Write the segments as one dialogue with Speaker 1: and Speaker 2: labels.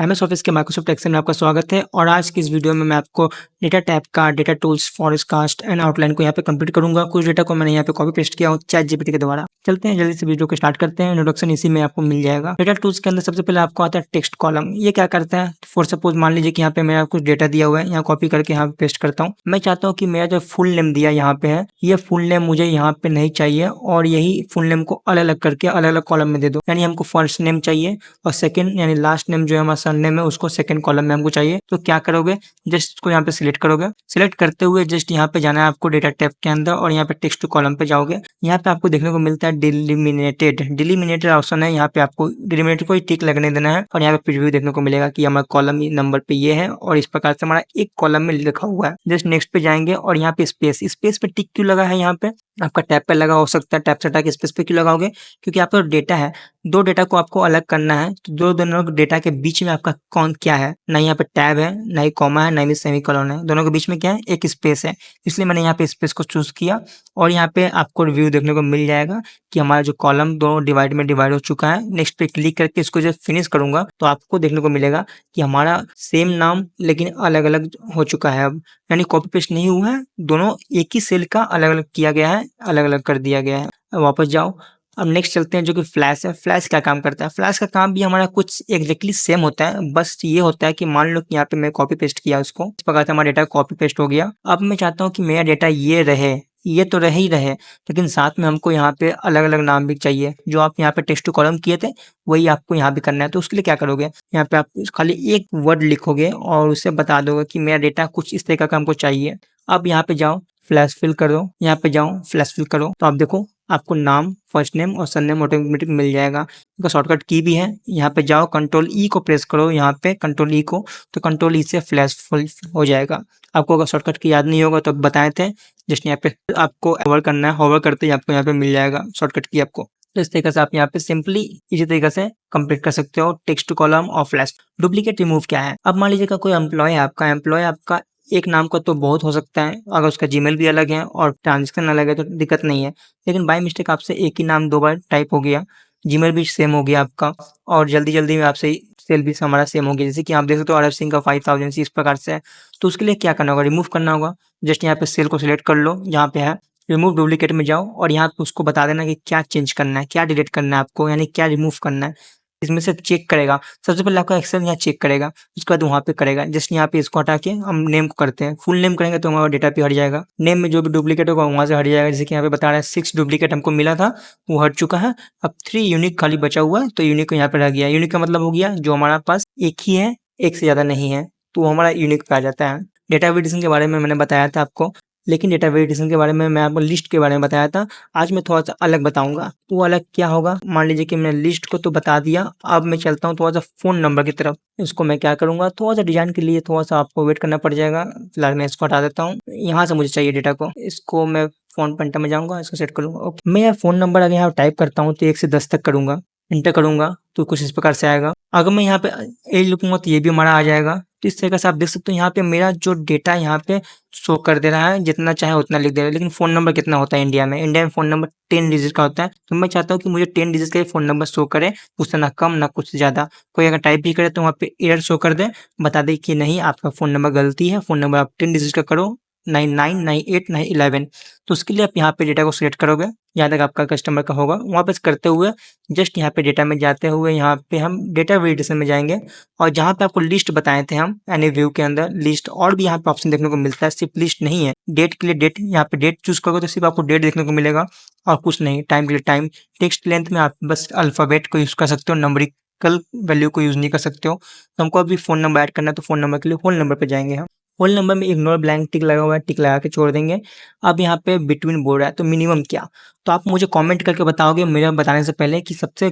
Speaker 1: MS office के Microsoft Excel में आपका स्वागत है और आज की इस वीडियो में मैं आपको डेटा टाइप का data tools forecast and outline को यहाँ पे कंप्लीट करूंगा। कुछ डेटा को मैंने यहाँ पे कॉपी पेस्ट किया हूँ चैट जीपीटी के द्वारा। चलते हैं जल्दी से वीडियो को स्टार्ट करते हैं। इंट्रोडक्शन इसी में आपको मिल जाएगा। डेटा टूल्स के अंदर सबसे पहले आपको आता है टेक्स्ट कॉलम। ये क्या करता है, फॉर सपोज मान लीजिए कि यहाँ पे मेरा कुछ डेटा दिया हुआ है, यहाँ कॉपी करके यहाँ पे पेस्ट करता हूँ। मैं चाहता हूँ कि मेरा जो फुल नेम दिया यहाँ पे है, ये फुल नेम मुझे यहाँ पे नहीं चाहिए और यही फुल नेम को अलग अलग करके अलग अलग कॉलम में दे दो। यानी हमको फर्स्ट नेम चाहिए और सेकंड यानी लास्ट नेम जो है हमारा सरनेम है उसको सेकंड कॉलम में हमको चाहिए। तो क्या करोगे, जस्ट इसको यहाँ पे सिलेक्ट करोगे। सिलेक्ट करते हुए जस्ट यहाँ पे जाना है आपको डेटा टाइप के अंदर और यहाँ पे टेक्स्ट टू कॉलम पे जाओगे। यहाँ पे आपको देखने को मिलता है डिलिमिनेटेड ऑप्शन है। यहाँ पे आपको डिलिमिनेटेड को टिक लगने देना है और यहाँ पे प्रीव्यू देखने को मिलेगा कि हमारा कॉलम नंबर पे ये है और इस प्रकार से हमारा एक कॉलम में लिखा हुआ है। जस्ट नेक्स्ट पे जाएंगे और यहाँ पे स्पेस पे टिक क्यों लगा है, यहाँ पे आपका टैब पे लगा हो सकता है। टैब से हटा के स्पेस पे क्यों लगाओगे, क्योंकि आपका डेटा है, दो डेटा को आपको अलग करना है। तो दो दोनों डेटा के बीच में आपका कौन क्या है, ना यहाँ पे टैब है, ना ही कॉमा है, ना ही सेमीकोलन है। दोनों के बीच में क्या है, एक स्पेस है। इसलिए मैंने यहाँ पे स्पेस को चूज किया और यहाँ पे आपको रिव्यू देखने को मिल जाएगा कि हमारा जो कॉलम दोनों डिवाइड हो चुका है। नेक्स्ट पे क्लिक करके इसको जब फिनिश करूंगा तो आपको देखने को मिलेगा कि हमारा सेम नाम लेकिन अलग अलग हो चुका है। अब यानी कॉपी पेस्ट नहीं हुआ है, दोनों एक ही सेल का अलग अलग किया गया है, अलग अलग कर दिया गया है। अब वापस जाओ। अब नेक्स्ट चलते हैं जो कि फ्लैश है। फ्लैश क्या काम करता है, फ्लैश का काम भी हमारा कुछ एग्जैक्टली सेम होता है। बस ये होता है कि मान लो कि यहाँ पे मैं कॉपी पेस्ट किया उसको, इस प्रकार से हमारा डेटा कॉपी पेस्ट हो गया। अब मैं चाहता हूँ कि मेरा डेटा ये रहे, ये तो रह ही रहे, लेकिन साथ में हमको यहाँ पे अलग अलग नाम भी चाहिए। जो आप यहाँ पे टेक्स्ट टू कॉलम किए थे वही आपको यहाँ भी करना है। तो उसके लिए क्या करोगे, यहाँ पे आप खाली एक वर्ड लिखोगे और उसे बता दोगे कि मेरा डेटा कुछ इस तरीके का हमको चाहिए। अब यहाँ पे जाओ, फ्लैश फिल करो, यहाँ पे जाओ फ्लैश फिल करो, तो आप देखो आपको नाम, फर्स्ट नेम और सरनेम ऑटोमेटिक मिल जाएगा। इसका शॉर्टकट की भी है। यहाँ पे जाओ, कंट्रोल ई को प्रेस करो, यहाँ पे कंट्रोल ई को, तो कंट्रोल ई से फ्लैश फुल हो जाएगा। आपको अगर शॉर्टकट की याद नहीं होगा तो बताए थे, जस्ट यहाँ पे आपको होवर करना है, होवर करते ही आपको यहाँ पे मिल जाएगा शॉर्टकट की आपको। तो इस तरीके से आप यहाँ पे सिंपली इसी तरीके से कंप्लीट कर सकते हो टेक्स्ट टू कॉलम और फ्लैश। डुप्लीकेट रिमूव क्या है, अब मान लीजिए कोई एम्प्लॉय है आपका एक नाम का तो बहुत हो सकता है, अगर उसका जीमेल भी अलग है और ट्रांजेक्शन अलग है तो दिक्कत नहीं है। लेकिन बाय मिस्टेक आपसे एक ही नाम दो बार टाइप हो गया, जीमेल भी सेम हो गया आपका और जल्दी जल्दी में आपसे सेल भी हमारा सेम हो गया। जैसे कि आप देख सकते हो अरब सिंह का 5000 इस प्रकार से है। तो उसके लिए क्या करना होगा, रिमूव करना होगा। जस्ट यहाँ पे सेल को सिलेक्ट कर लो, जहाँ पे है रिमूव डुप्लीकेट में जाओ और यहाँ पे उसको बता देना कि क्या चेंज करना है, क्या डिलीट करना है आपको, यानी क्या रिमूव करना है। इसमें से चेक करेगा, सबसे पहले आपका एक्सेल यहाँ चेक करेगा, उसके बाद वहाँ पे करेगा। जस्ट यहाँ पे इसको हटा के हम नेम को करते हैं, फुल नेम करेंगे तो हमारा डेटा पे हट जाएगा। नेम में जो भी डुप्लीकेट होगा वहाँ से हट जाएगा। जैसे कि यहाँ पे बता रहा है 6 डुप्लीकेट हमको मिला था, वो हट चुका है। अब 3 यूनिक खाली बचा हुआ है, तो यूनिक को यहाँ पे रह गया। यूनिक का मतलब हो गया जो हमारा पास एक ही है, एक से ज़्यादा नहीं है, तो हमारा यूनिक पे आ जाता है। डेटा वेरिएशन के बारे में मैंने बताया था आपको, लेकिन डेटा वेरिएशन के बारे में मैं आपको लिस्ट के बारे में बताया था। आज मैं थोड़ा सा अलग बताऊंगा। वो अलग क्या होगा, मान लीजिए कि मैंने लिस्ट को तो बता दिया, अब मैं चलता हूँ थोड़ा सा फोन नंबर की तरफ। इसको मैं क्या करूंगा, थोड़ा सा डिजाइन के लिए थोड़ा सा आपको वेट करना पड़ जाएगा। फिलहाल मैं इसको हटा देता हूँ, यहाँ से मुझे चाहिए डेटा को। इसको मैं फोन पेंटर में जाऊंगा, इसको सेट करूंगा। ओके, मैं फोन नंबर अगर यहाँ टाइप करता हूँ तो 1 से 10 तक करूंगा, इंटर करूंगा तो कुछ इस प्रकार से आएगा। अगर मैं यहाँ पे एज लिखूंगा तो ये भी हमारा आ जाएगा। तो इस तरीके से आप देख सकते हो यहाँ पे मेरा जो डेटा यहाँ पे शो कर दे रहा है, जितना चाहे उतना लिख दे रहा है। लेकिन फोन नंबर कितना होता है इंडिया में फोन नंबर 10 डिजिट का होता है। तो मैं चाहता हूँ कि मुझे 10 डिजिट का फोन नंबर शो करे, उससे ना कम ना कुछ ज्यादा। कोई अगर टाइप भी करे तो वहाँ पे एरर शो कर दे, बता दे कि नहीं आपका फोन नंबर गलती है, फोन नंबर आप 10 डिजिट का करो, 99 98 911। तो उसके लिए आप यहाँ पे डेटा को सिलेक्ट करोगे, जहाँ तक आपका कस्टमर का होगा वहाँ पे करते हुए जस्ट यहाँ पे डेटा में जाते हुए यहाँ पे हम डेटा वेरिएशन में जाएंगे और जहाँ पे आपको लिस्ट बताए थे हम, यानी व्यू के अंदर लिस्ट और भी यहाँ पे ऑप्शन देखने को मिलता है, सिर्फ लिस्ट नहीं है। डेट के लिए डेट, यहाँ पे डेट चूज करोगे तो सिर्फ आपको डेट देखने को मिलेगा और कुछ नहीं। टाइम के लिए टाइम, टेक्स्ट लेंथ में आप बस अल्फाबेट को यूज कर सकते हो, नंबरिकल वैल्यू को यूज नहीं कर सकते हो। तो हमको अभी फोन नंबर ऐड करना है, तो फोन नंबर के लिए होल नंबर पे जाएंगे हम। होल नंबर में इग्नोर ब्लैंक टिक लगा हुआ है, टिक लगा के छोड़ देंगे। अब यहाँ पे बिटवीन बोल रहा है तो मिनिमम क्या, तो आप मुझे कमेंट करके बताओगे मेरे बताने से पहले कि सबसे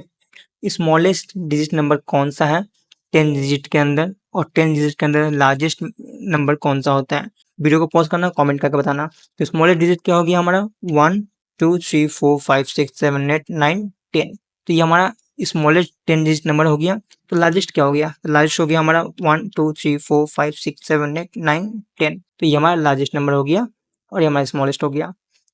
Speaker 1: स्मॉलेस्ट डिजिट नंबर कौन सा है 10 डिजिट के अंदर, और 10 डिजिट के अंदर लार्जेस्ट नंबर कौन सा होता है। वीडियो को पॉज करना, कमेंट करके बताना। तो स्मॉलेस्ट डिजिट क्या हो गया हमारा 1 2 3 4 5 6 7 8 9 10। तो ये हमारा स्मॉलेस्ट 10 डिजिट नंबर हो गया। तो लार्जेस्ट क्या हो गया, लार्जेस्ट हो गया हमारा 1 2 3 4 5 6 7 8 9 10। तो ये हमारा लार्जेस्ट नंबर हो गया और ये हमारा स्मॉलेस्ट हो गया।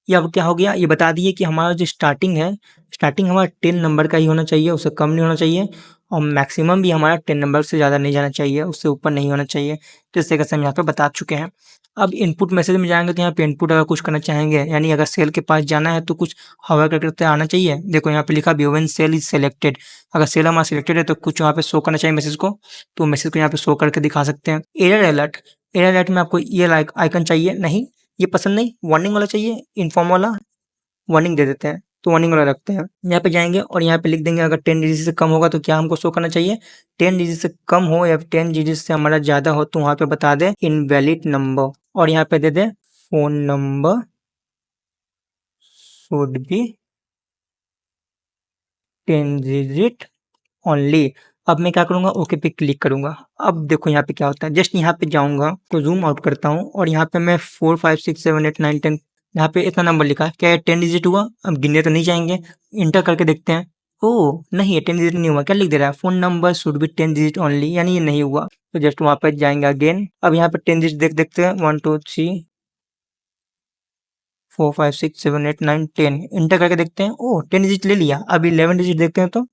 Speaker 1: ये अब क्या हो गया, ये बता दिए कि हमारा जो स्टार्टिंग है, स्टार्टिंग हमारा 10 नंबर का ही होना चाहिए, उससे कम नहीं होना चाहिए और मैक्सिमम भी हमारा 10 नंबर से ज़्यादा नहीं जाना चाहिए, उससे ऊपर नहीं होना चाहिए। तो इस तरीके से हम यहाँ पे बता चुके हैं। अब इनपुट मैसेज में जाएँगे तो यहाँ पे इनपुट अगर कुछ करना चाहेंगे, यानी अगर सेल के पास जाना है तो कुछ होवर करके आना चाहिए। देखो यहाँ पे लिखा भी व्हेन सेल इज़ सेलेक्टेड, अगर सेल हमारा सिलेक्टेड है तो कुछ वहाँ पे शो करना चाहिए मैसेज को, तो मैसेज को यहाँ पे शो करके दिखा सकते हैं। एरर अलर्ट, एरर अलर्ट में आपको ये लाइक आइकन चाहिए नहीं, ये पसंद नहीं, वार्निंग वाला चाहिए, इन्फॉर्म वाला, वार्निंग दे देते हैं, तो वार्निंग वाला रखते हैं। यहाँ पे जाएँगे और यहाँ पे लिख देंगे अगर 10 डिजिट से कम होगा तो क्या हमको शो करना चाहिए, 10 डिजिट से कम हो या 10 डिजिट से हमारा ज़्यादा हो तो वहाँ पे बता दें इनवैलिड नंबर और यहाँ पे दे दें phone number should be 10 digit only. अब मैं क्या करूँगा, ओके पे क्लिक करूँगा। अब देखो यहाँ पे क्या होता है, जस्ट यहाँ पे जाऊँगा तो ज़ूम आउट करता हूँ और यहाँ पे मैं 4 5 6 7 8 9 10 यहाँ पे इतना नंबर लिखा है, क्या ये 10 डिजिट हुआ? अब गिनने तो नहीं जाएँगे, इंटर करके देखते हैं। ओह! नहीं ये 10 डिजिट नहीं हुआ, क्या लिख दे रहा है? Phone number should be 10 digit only, यानी ये नहीं हुआ। तो जस्ट वहाँ पे जाएँगे अगेन, अब यहाँ पे 10 डिजिट देखते हैं 1 2 3 4 5 6 7 8 9 10 इंटर करके देखते हैं। ओह! 10 डिजिट ले लिया, अब 11 डिजिट देखते हैं तो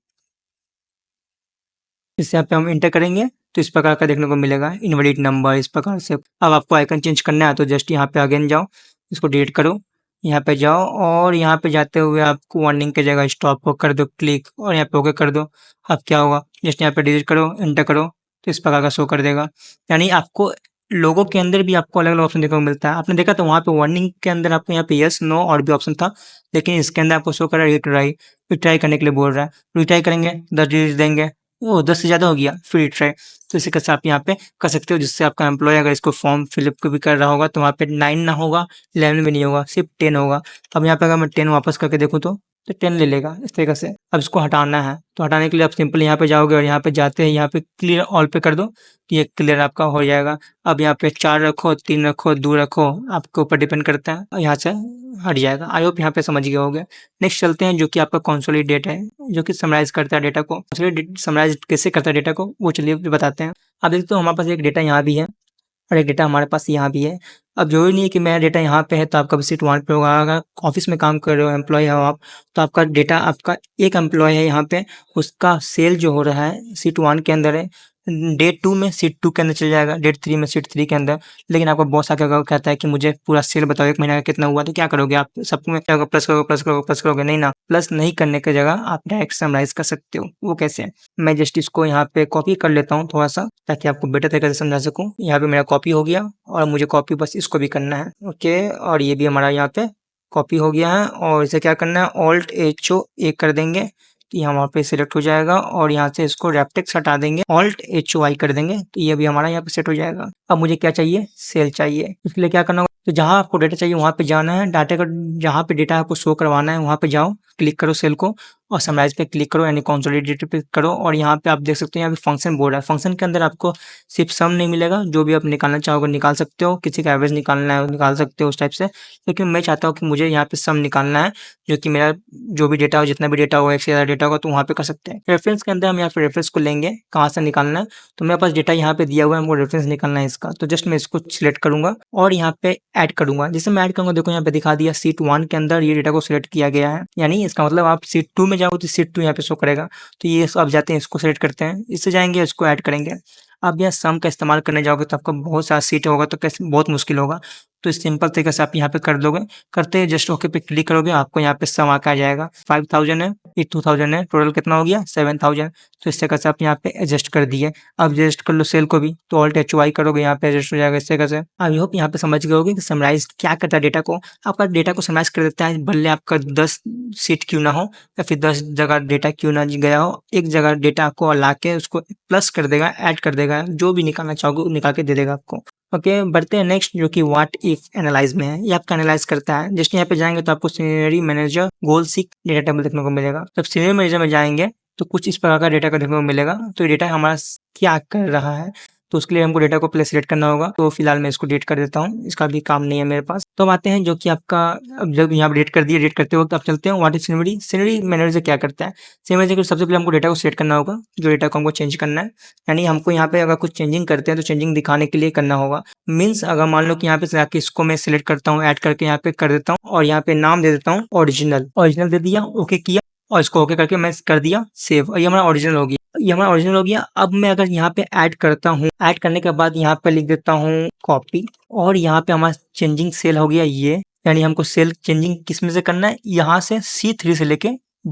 Speaker 1: इस यहाँ पे हम इंटर करेंगे तो इस प्रकार का देखने को मिलेगा इनवैलिड नंबर, इस प्रकार से। अब आपको आइकन चेंज करना है तो जस्ट यहाँ पे अगेन जाओ, इसको डिलीट करो, यहाँ पे जाओ और यहाँ पे जाते हुए आपको वार्निंग की जगह स्टॉप को कर दो क्लिक और यहाँ पे ओके कर दो। अब क्या होगा, जस्ट यहाँ पे डिलीट करो, इंटर करो तो इस प्रकार का शो कर देगा। यानी आपको लोगों के अंदर भी आपको अलग-अलग ऑप्शन देखने को मिलता है। आपने देखा था वहाँ पे वार्निंग के अंदर आपको यहाँ पे यस, नो और भी ऑप्शन था, लेकिन इसके अंदर आपको शो कर रहा है रिट्राई, रिट्राई करने के लिए बोल रहा है। रिट्राई करेंगे 10 डिजिट देंगे, ओह! 10 से ज़्यादा हो गया, फिर रिट्राई। तो इसी तरह से आप यहाँ पे कर सकते हो, जिससे आपका एम्प्लॉयी अगर इसको फॉर्म फिलअप को भी कर रहा होगा तो वहाँ पे 9 ना होगा, 11 भी नहीं होगा, सिर्फ 10 होगा। अब यहाँ पे अगर मैं 10 वापस करके देखूँ तो 10 ले लेगा इस तरीके से। अब इसको हटाना है, तो हटाने के लिए आप सिंपल यहाँ पे जाओगे और यहाँ पे जाते ही यहाँ पे क्लियर ऑल पे कर दो, तो ये क्लियर आपका हो जाएगा। अब यहाँ पे 4 रखो, 3 रखो, 2 रखो, आपके ऊपर डिपेंड करता है और यहाँ से हट जाएगा। आई होप यहाँ पे समझ गए होंगे। नेक्स्ट चलते हैं जो कि आपका कंसोलिडेट है, जो कि समराइज़ करता है डेटा को। कंसोलिडेट समराइज़ कैसे करता है डेटा को, वो चलिए बताते हैं। अब देखते हो हमारे पास एक डेटा यहाँ भी है और एक डेटा हमारे पास यहाँ भी है। अब ज़रूरी नहीं है कि मेरा डेटा यहाँ पे है तो आपका भी सीट 1 पे होगा। अगर ऑफ़िस में काम कर रहे हो, एम्प्लॉयी हो आप, तो आपका डेटा आपका एक एम्प्लॉयी है यहाँ पे, उसका सेल जो हो रहा है सीट 1 के अंदर है, डे 2 में सीट 2 के अंदर चला जाएगा, डे 3 में सीट 3 के अंदर। लेकिन आपका बॉस आके अगर कहता है कि मुझे पूरा सेल बताओ 1 महीना का कितना हुआ, तो क्या करोगे आप? सबको में क्या प्लस करोगे, प्लस करोगे, प्लस करोगे? नहीं ना। प्लस नहीं करने की जगह आप डायरेक्ट समराइज़ कर सकते हो। वो कैसे? मैं जस्ट इसको यहाँ पे कॉपी कर लेता हूँ थोड़ा-सा, ताकि आपको बेटर तरीके से समझा सकूँ। यहाँ पे मेरा कॉपी हो गया और मुझे कॉपी बस इसको भी करना है। ओके, और ये भी हमारा यहाँ पे कॉपी हो गया है और इसे क्या करना है, ऑल्ट एच-ओ ए कर देंगे, तो ये वहाँ पे सिलेक्ट हो जाएगा और यहाँ से इसको रैपटेक्स हटा देंगे, ऑल्ट एच-ओ-आई कर देंगे, तो ये भी हमारा यहाँ पे सेट हो जाएगा। अब मुझे क्या चाहिए, सेल चाहिए। इसके लिए क्या करना होगा, तो जहाँ आपको डेटा चाहिए वहाँ पे जाना है, डाटा का जहाँ पे डेटा आपको शो करवाना है वहाँ पे जाओ, क्लिक करो सेल को और समराइज़ पे क्लिक करो, यानी कंसोलिडेटेड पे करो और यहाँ पे आप देख सकते हो यहाँ पे फंक्शन बोल रहा है। फंक्शन के अंदर आपको सिर्फ सम नहीं मिलेगा, जो भी आप निकालना चाहोगे निकाल सकते हो, किसी का एवरेज निकालना है निकाल सकते हो उस टाइप से। लेकिन मैं चाहता हूँ कि मुझे यहाँ पे सम निकालना है, जो कि मेरा जो भी डेटा हो, जितना भी डेटा हो, एक से ज़्यादा डेटा होगा तो वहाँ पे कर सकते हैं। रेफरेंस के अंदर हम यहाँ पे रेफरेंस को लेंगे, कहाँ से निकालना है, तो मेरे पास डेटा यहाँ पे दिया हुआ है, हमको रेफरेंस निकालना है इसका, तो जस्ट मैं इसको सिलेक्ट करूँगा और यहाँ पे ऐड करूँगा। जैसे मैं ऐड करूँगा, देखो यहाँ पे दिखा दिया सीट 1 के अंदर ये डेटा को सिलेक्ट किया गया है, यानी इसका मतलब आप सीट 2 में जाओगे तो सीट 2 यहाँ पे शो करेगा। तो ये अब जाते हैं इसको सिलेक्ट करते हैं, इससे जाएँगे इसको ऐड करेंगे। अब यहाँ सम का इस्तेमाल करने जाओगे तो आपका बहुत सारा सीट होगा तो कैसे बहुत मुश्किल होगा, तो इस सिंपल तरीके से आप यहाँ पे कर दोगे। करते ही जस्ट ओके पे क्लिक करोगे, आपको यहाँ पे सम आके आ जाएगा। 5000 है, ये 2000 है, टोटल कितना हो गया 7000। तो इस तरीके से आप यहाँ पे एडजस्ट कर दिए। अब एडजस्ट कर लो सेल को भी, तो ऑल्ट एच-ओ-आई करोगे, यहाँ पे एडजस्ट हो जाएगा इस तरीके से। आई होप यहाँ पे समझ गए होगे कि समराइज़ क्या करता है डेटा को। आपका डेटा को समराइज़ कर देता है, भले आपका 10 सीट क्यों ना हो या फिर 10 जगह डेटा क्यों ना गया हो, एक जगह डेटा को लाके उसको प्लस कर देगा, ऐड कर देगा, जो भी निकालना चाहोगे वो निकाल के दे देगा आपको। ओके, बढ़ते हैं नेक्स्ट, जो कि व्हाट इफ एनालाइज में है। ये आपका एनालाइज करता है। जस्ट यहाँ पे जाएंगे तो आपको सीनियरिटी मैनेजर गोल सीक डेटा टेबल देखने को मिलेगा। जब सीनियर मैनेजर में जाएंगे तो कुछ इस प्रकार का डेटा का देखने को मिलेगा। तो डेटा हमारा क्या कर रहा है, तो उसके लिए हमको डेटा को पहले सिलेक्ट करना होगा। तो फिलहाल मैं इसको डिलीट कर देता हूँ, इसका भी काम नहीं है मेरे पास। तो अब आते हैं जो कि आपका, अब जब यहाँ पर डिलीट कर दिया, डिलीट करते वक्त आप चलते हैं व्हाट इज सिनेमरी। सिनेमरी मैनेजर क्या करता है? सिनेमरी मैनेजर सबसे पहले हमको डेटा को सिलेक्ट करना होगा, जो डेटा को हमको चेंज करना है। यानी हमको यहाँ पे अगर कुछ चेंजिंग करते हैं तो चेंजिंग दिखाने के लिए करना होगा। मीन्स अगर मान लो कि यहाँ पे से आके इसको मैं सिलेक्ट करता हूँ, ऐड करके यहाँ पे कर देता हूँ और यहाँ पे नाम दे देता हूँ ओरिजिनल। ओरिजिनल दे दिया, ओके किया और इसको ओके करके मैं कर दिया सेव, और ये हमारा ओरिजिनल हो गया। ये हमारा ओरिजिनल हो गया। अब मैं अगर यहाँ पे ऐड करता हूँ, ऐड करने के बाद यहाँ पे लिख देता हूँ कॉपी, और यहाँ पे हमारा चेंजिंग सेल हो गया ये। यानी हमको सेल चेंजिंग किस में से करना है? यहाँ से C3 से लेके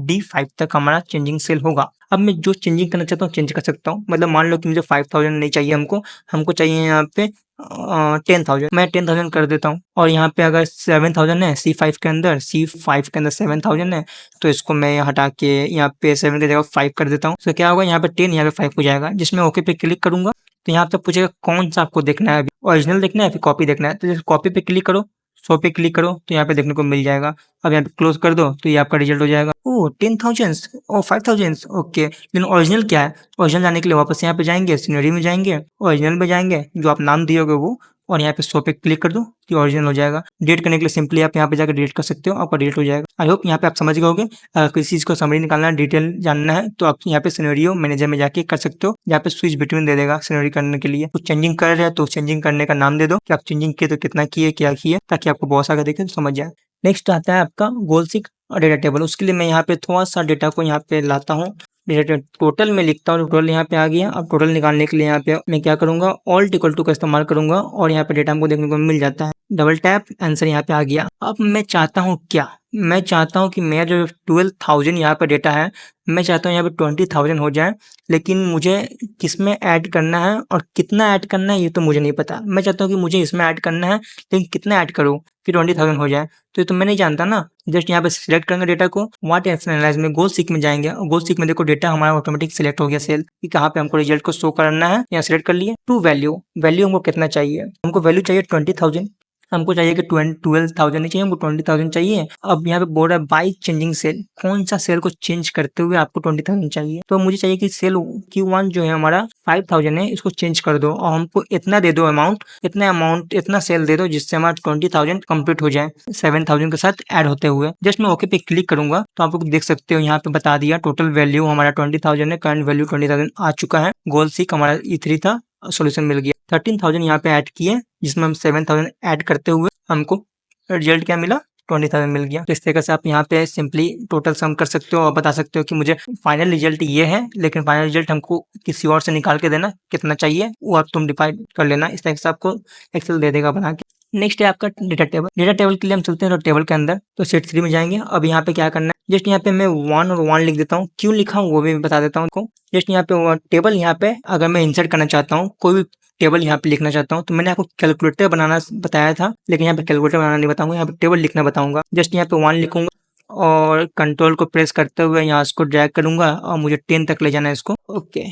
Speaker 1: D5 तक हमारा चेंजिंग सेल होगा। अब मैं जो चेंजिंग करना चाहता हूँ चेंज कर सकता हूँ। मतलब मान लो कि मुझे 5000 नहीं चाहिए, हमको चाहिए यहाँ पे 10,000। मैं 10,000 कर देता हूँ। और यहाँ पे अगर 7,000 है C5 के अंदर, C5 के अंदर 7,000 है, तो इसको मैं हटा के यहाँ पे 7 की जगह 5 कर देता हूँ। तो क्या होगा, यहाँ पे 10, यहाँ पे 5 हो जाएगा। जिसमें ओके पे क्लिक करूंगा तो यहाँ पे पूछेगा कौन सा आपको देखना है, अभी ओरिजिनल देखना है फिर कॉपी देखना है। तो जैसे कॉपी पे क्लिक करो, 100 पे क्लिक करो तो यहाँ पे देखने को मिल जाएगा। अब यहाँ पे क्लोज कर दो तो ये आपका रिजल्ट हो जाएगा। ओह 10,000, ओ 5,000, ओके। लेकिन ओरिजिनल क्या है? ओरिजिनल जाने के लिए वापस यहाँ पे जाएंगे, सिनेरी में जाएंगे, ओरिजिनल में जाएंगे, जो आप नाम दिए होगे वो, और यहाँ पे 100 पे क्लिक कर दो कि ओरिजिनल हो जाएगा। डिलीट करने के लिए सिंपली आप यहाँ पे जाकर डिलीट कर सकते हो, आपका डिलीट हो जाएगा। आई होप यहाँ पे आप समझ गए होगे। अगर किसी चीज़ को समरी निकालना है, डिटेल जानना है, तो आप यहाँ पे सिनेरियो मैनेजर में जाके कर सकते हो। यहाँ पे स्विच बिटवीन दे देगा सिनेरी करने के लिए। कुछ चेंजिंग कर रहे हैं तो चेंजिंग करने का नाम दे दो कि आप चेंजिंग किए तो कितना किए, क्या किए, ताकि आपको बहुत सारा देखे तो समझ जाए। नेक्स्ट आता है आपका गोल सीक और डेटा टेबल। उसके लिए मैं यहाँ पे थोड़ा सा डेटा को यहाँ पे लाता हूँ। डेटा टोटल में लिखता हूँ, टोटल यहाँ पे आ गया। अब टोटल निकालने के लिए यहाँ पे मैं क्या करूंगा, ऑल्ट इक्वल टू का इस्तेमाल करूंगा और यहाँ पे डेटा हमको देखने को मिल जाता है। डबल टैप, आंसर यहाँ पे आ गया। अब मैं चाहता हूँ क्या, मैं चाहता हूँ कि मेरा जो 12,000 यहाँ पे डेटा है, मैं चाहता हूँ यहाँ पे 20,000 हो जाए। लेकिन मुझे किसमें ऐड करना है और कितना ऐड करना है ये तो मुझे नहीं पता। मैं चाहता हूँ कि मुझे इसमें ऐड करना है, लेकिन कितना ऐड करूँ कि 20,000 हो जाए, तो ये तो मैं नहीं जानता ना। जस्ट यहाँ पे सिलेक्ट करेंगे डेटा को, व्हाट एनालाइज में गोल सीक में जाएंगे, और गोल सीक में देखो डेटा हमारा ऑटोमेटिक सिलेक्ट हो गया सेल कि कहाँ पे हमको रिजल्ट को शो करना है। यहाँ सिलेक्ट कर लिए। टू वैल्यू, वैल्यू हमको कितना चाहिए? हमको वैल्यू चाहिए 20,000। हमको चाहिए कि 12,000 नहीं चाहिए, हमको 20,000 चाहिए। अब यहाँ पे बोल रहा है बाई चेंजिंग सेल, कौन सा सेल को चेंज करते हुए आपको 20,000 चाहिए? तो मुझे चाहिए कि सेल Q1 जो है हमारा 5,000 है, इसको चेंज कर दो और हमको इतना दे दो अमाउंट, इतना सेल दे दो जिससे हमारा 20,000 कंप्लीट हो जाए 7,000 के साथ ऐड होते हुए। जस्ट मैं ओके पे क्लिक करूंगा तो आप लोग देख सकते हो यहाँ पे बता दिया टोटल वैल्यू हमारा 20,000 है, करंट वैल्यू 20,000 आ चुका है। गोल सीक हमारा E3 था, सोल्यूशन मिल गया। 13,000 यहाँ पे ऐड किए, जिसमें हम 7,000 ऐड करते हुए हमको रिजल्ट क्या मिला, 20,000 मिल गया। तो इस तरीके से आप यहाँ पे सिंपली टोटल सम कर सकते हो और बता सकते हो कि मुझे फाइनल रिजल्ट ये है, लेकिन फाइनल रिजल्ट हमको किसी और से निकाल के देना, कितना चाहिए वो आप तुम डिफाइन कर लेना। इस तरीके से आपको एक्सेल दे देगा बना के। नेक्स्ट है आपका डेटा टेबल। डेटा टेबल के लिए हम चलते हैं तो टेबल के अंदर, तो सेट 3 में जाएंगे। अब यहाँ पे क्या करना है, जस्ट यहाँ पे मैं 1 और 1 लिख देता हूँ। क्यों लिखा हूँ वो भी बता देता हूँ। जस्ट यहाँ पे टेबल, यहाँ पे अगर मैं इंसर्ट करना चाहता हूँ, कोई भी टेबल यहाँ पे लिखना चाहता हूँ, तो मैंने आपको कैलकुलेटर बनाना बताया था, लेकिन यहाँ पे कैलकुलेटर बनाना नहीं बताऊंगा, यहाँ पे टेबल लिखना बताऊंगा। जस्ट यहाँ पे 1 लिखूंगा और कंट्रोल को प्रेस करते हुए यहाँ इसको ड्रैग करूंगा और मुझे 10 तक ले जाना है इसको। ओके,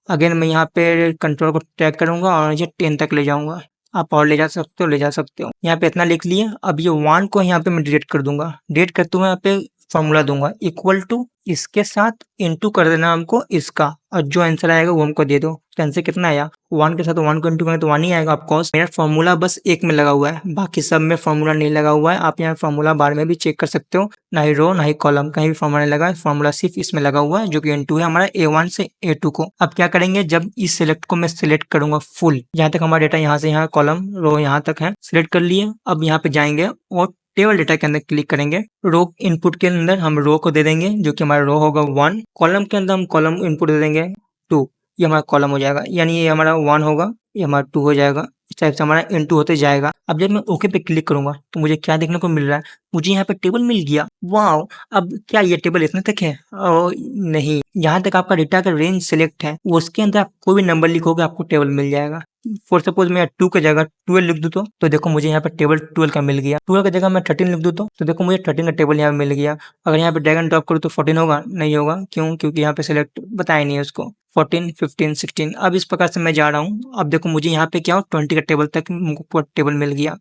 Speaker 1: अगेन मैं यहाँ पे कंट्रोल को ड्रैग करूंगा और मुझे 10 तक ले जाऊंगा। आप और ले जा सकते हो, ले जा सकते हो। यहाँ पे इतना लिख लिए। अब ये 1 को यहाँ पे मैं डिलीट कर दूंगा। डिलीट करते हुए यहाँ पे फॉर्मूला दूंगा, इक्वल टू इसके साथ इनटू कर देना हमको इसका, और जो आंसर आएगा वो हमको दे दो। तो आंसर कितना आया, 1 के साथ 1 को इंटू करें तो 1 ही आएगा ऑफकोर्स। मेरा फॉर्मूला बस एक में लगा हुआ है, बाकी सब में फॉर्मूला नहीं लगा हुआ है। आप यहाँ फॉर्मूला बार में भी चेक कर सकते हो, ना ही रो ना ही कॉलम, कहीं भी फॉर्मूला नहीं लगा है। फॉर्मूला सिर्फ इसमें लगा हुआ है जो कि N2 है हमारा, A1 से A2 को। अब क्या करेंगे, जब इस सिलेक्ट को मैं सिलेक्ट करूंगा फुल, जहाँ तक हमारा डेटा यहाँ से यहाँ कॉलम रो यहाँ तक है, सिलेक्ट कर लिए। अब यहाँ पे जाएंगे और टेबल डेटा के अंदर क्लिक करेंगे। रो इनपुट के अंदर हम रो को दे देंगे, जो कि हमारा रो होगा 1। कॉलम के अंदर हम कॉलम इनपुट दे देंगे 2, ये हमारा कॉलम हो जाएगा, यानी ये हमारा 1 होगा, ये हमारा 2 हो जाएगा। इस टाइप से हमारा इनटू होते जाएगा। अब जब मैं ओके पे क्लिक करूंगा तो मुझे क्या देखने को मिल रहा है, मुझे यहाँ पे टेबल मिल गया। वाह, अब क्या ये टेबल इतने तक है? नहीं, यहाँ तक आपका डेटा का रेंज सिलेक्ट है, उसके अंदर आप कोई भी नंबर लिखोगे आपको टेबल मिल जाएगा। फॉर सपोज मैं 2 की जगह 12 लिख दूँ तो देखो मुझे यहाँ पे टेबल 12 का मिल गया। 12 की जगह मैं 13 लिख दूँ तो देखो मुझे 13 का टेबल यहाँ पे मिल गया। अगर यहाँ पे ड्रैग एंड ड्रॉप करूँ तो 14 होगा, नहीं होगा। क्यों? क्योंकि यहाँ पे सिलेक्ट बताया नहीं है उसको। 14, 15, 16। अब इस प्रकार से मैं जा रहा हूँ। अब देखो मुझे यहाँ पे क्या हो, 20 का टेबल तक मुझको टेबल मिल गया।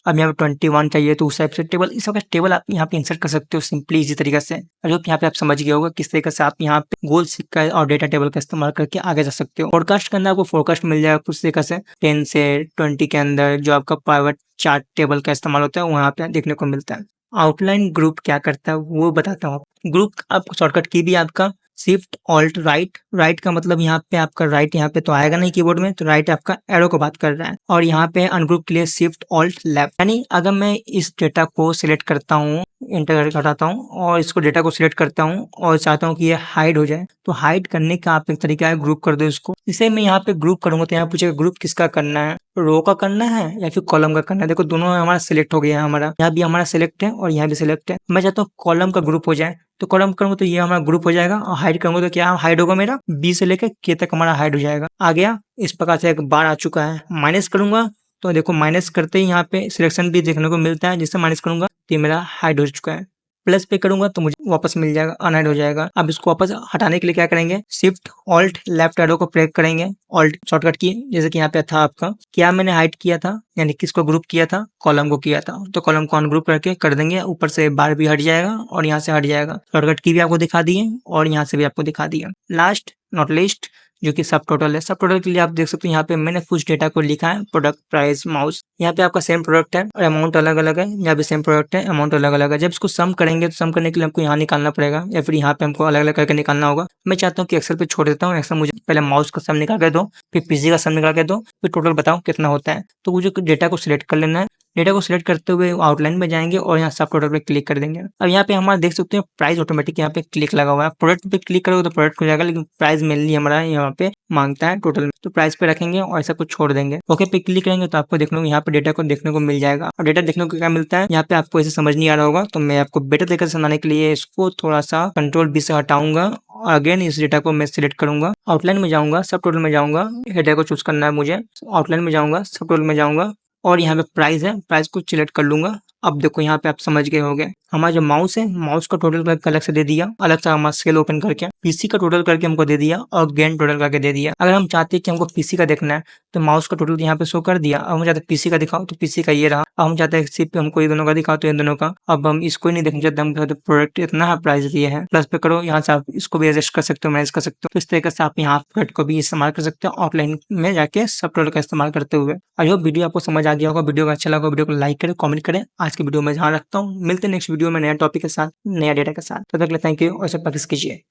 Speaker 1: अब यहाँ पे 21 चाहिए तो उस टाइप से टेबल, इस वक्त टेबल आप यहाँ पे इंसर्ट कर सकते हो सिंपली इजी तरीके से। आई होप यहाँ पे आप समझ गए होगा किस तरीके से आप यहाँ पे गोल सीख कर और डेटा टेबल का इस्तेमाल करके आगे जा सकते हो। फोरकास्ट के अंदर आपको फोरकास्ट मिल जाएगा कुछ तरीके से 10 से 20 के अंदर जो आपका प्राइवेट चार्ट टेबल का इस्तेमाल होता है वहाँ पे देखने को मिलता है। आउटलाइन ग्रुप क्या करता है वो बताता हूँ। ग्रुप आपको शॉर्टकट की भी आपका शिफ्ट ऑल्ट राइट। राइट का मतलब यहाँ पे आपका राइट यहाँ पे तो आएगा नहीं कीबोर्ड में, तो राइट आपका एरो को बात कर रहा है। और यहाँ पे अनग्रुप के लिए शिफ्ट ऑल्ट लेफ्ट। यानी अगर मैं इस डेटा को सिलेक्ट करता हूँ, इंटर हटाता हूँ और इसको डेटा को सिलेक्ट करता हूँ और चाहता हूँ कि ये हाइड हो जाए, तो हाइड करने का आप एक तरीका है ग्रुप कर दो इसको। इसे मैं यहाँ पे ग्रुप करूंगा तो यहाँ पूछेगा ग्रुप किसका करना है, रो का करना है या फिर कॉलम का करना है। देखो दोनों हमारा सिलेक्ट हो गया है, हमारा यहाँ भी हमारा सिलेक्ट है और यहाँ भी सिलेक्ट है। मैं चाहता हूँ कॉलम का ग्रुप हो जाए, तो कॉलम करूंगा तो ये हमारा ग्रुप हो जाएगा और हाइड करूंगा तो क्या हाइड होगा, मेरा बी से लेकर के तक हमारा हाइड हो जाएगा। आ गया। इस प्रकार से एक बार आ चुका है। माइनस करूंगा तो देखो माइनस करते ही यहाँ पे सिलेक्शन भी देखने को मिलता है, जिससे माइनस करूंगा तो ये मेरा हाइड हो चुका है। प्लस पे करूंगा तो मुझे वापस मिल जाएगा, अनहाइड हो जाएगा। अब इसको वापस हटाने के लिए क्या करेंगे, शिफ्ट ऑल्ट लेफ्ट एरो को प्रेस करेंगे, ऑल्ट शॉर्टकट की, जैसे कि यहाँ पे था आपका क्या मैंने हाइड किया था, यानी किसको ग्रुप किया था, कॉलम को किया था, तो कॉलम को अनग्रुप करके कर देंगे। ऊपर से बार भी हट जाएगा और यहाँ से हट जाएगा। शॉर्टकट की भी आपको दिखा दिए और यहाँ से भी आपको दिखा दिया। लास्ट नॉट लिस्ट जो कि सब टोटल है। सब टोटल के लिए आप देख सकते हो यहाँ पे मैंने कुछ डेटा को लिखा है, प्रोडक्ट प्राइस माउस। यहाँ पे आपका सेम प्रोडक्ट है और अमाउंट अलग अलग है, यहाँ पे सेम प्रोडक्ट है अमाउंट अलग अलग है। जब इसको सम करेंगे तो सम करने के लिए हमको यहाँ निकालना पड़ेगा या फिर यहाँ पे हमको अलग अलग करके निकालना होगा। मैं चाहता हूँ कि एक्सेल पे छोड़ देता हूँ। एक्सेल मुझे पहले माउस का सम निकाल के दो, फिर पीसी का सम निकाल के दो, फिर टोटल बताओ कितना होता है। तो मुझे डेटा को सिलेक्ट कर लेना है। डेटा को सिलेक्ट करते हुए आउटलाइन में जाएंगे और यहाँ सब टोटल पे क्लिक कर देंगे। अब यहाँ पे हमारा देख सकते हैं प्राइस ऑटोमेटिक यहाँ पे क्लिक लगा हुआ है। प्रोडक्ट पे क्लिक करोगे तो प्रोडक्ट हो जाएगा, लेकिन प्राइस मेनली हमारा यहाँ पे मांगता है टोटल में, तो प्राइस पे रखेंगे और ऐसा कुछ छोड़ देंगे। ओके पे क्लिक करेंगे तो आपको देखने को यहाँ पे डेटा को देखने को मिल जाएगा। और डेटा देखने को क्या मिलता है, यहाँ पे आपको ऐसे समझ नहीं आ रहा होगा, तो मैं आपको बेटर तरीके से समझाने के लिए इसको थोड़ा सा कंट्रोल बी से हटाऊंगा और अगेन इस डेटा को मैं सिलेक्ट करूंगा। आउटलाइन में जाऊंगा, सब टोटल में जाऊंगा, हेडर को चूज करना है मुझे। आउटलाइन में जाऊंगा, सब टोटल में जाऊंगा और यहाँ पे प्राइस है, प्राइस को सिलेक्ट कर लूंगा। अब देखो यहाँ पे आप समझ गए होंगे, हमारा जो माउस है, माउस का टोटल करके अलग से दे दिया, अलग से हमारा सेल ओपन करके पीसी का टोटल करके हमको दे दिया और गेन टोटल करके दे दिया। अगर हम चाहते हैं कि हमको पीसी का देखना है तो माउस का टोटल यहाँ पे शो कर दिया। अब हम चाहते हैं पीसी का दिखाओ तो पीसी का ये रहा। अब हम चाहते हैं सिर्फ हमको ये दोनों का दिखाओ तो ये दोनों का। अब हम इसको ही नहीं देखना चाहते, हम चाहते प्रोडक्ट इतना है, प्राइस ये है, प्लस पे करो, यहाँ से आप इसको भी एडजस्ट कर सकते हो, मैनेज कर सकते हो। तो इस तरीके से आप यहाँ प्रोडक्ट को भी इस्तेमाल कर सकते हो ऑफलाइन में जाके सब टोटल का इस्तेमाल करते हुए। आई होप वीडियो आपको समझ आ गया होगा। वीडियो को अच्छा लगा वीडियो को लाइक करें, कमेंट करें। आज की वीडियो में ध्यान रखता हूँ, मिलते हैं नेक्स्ट वीडियो में नया टॉपिक के साथ, नया डेटा के साथ। तब तक के लिए थैंक यू और सब प्रैक्टिस कीजिए।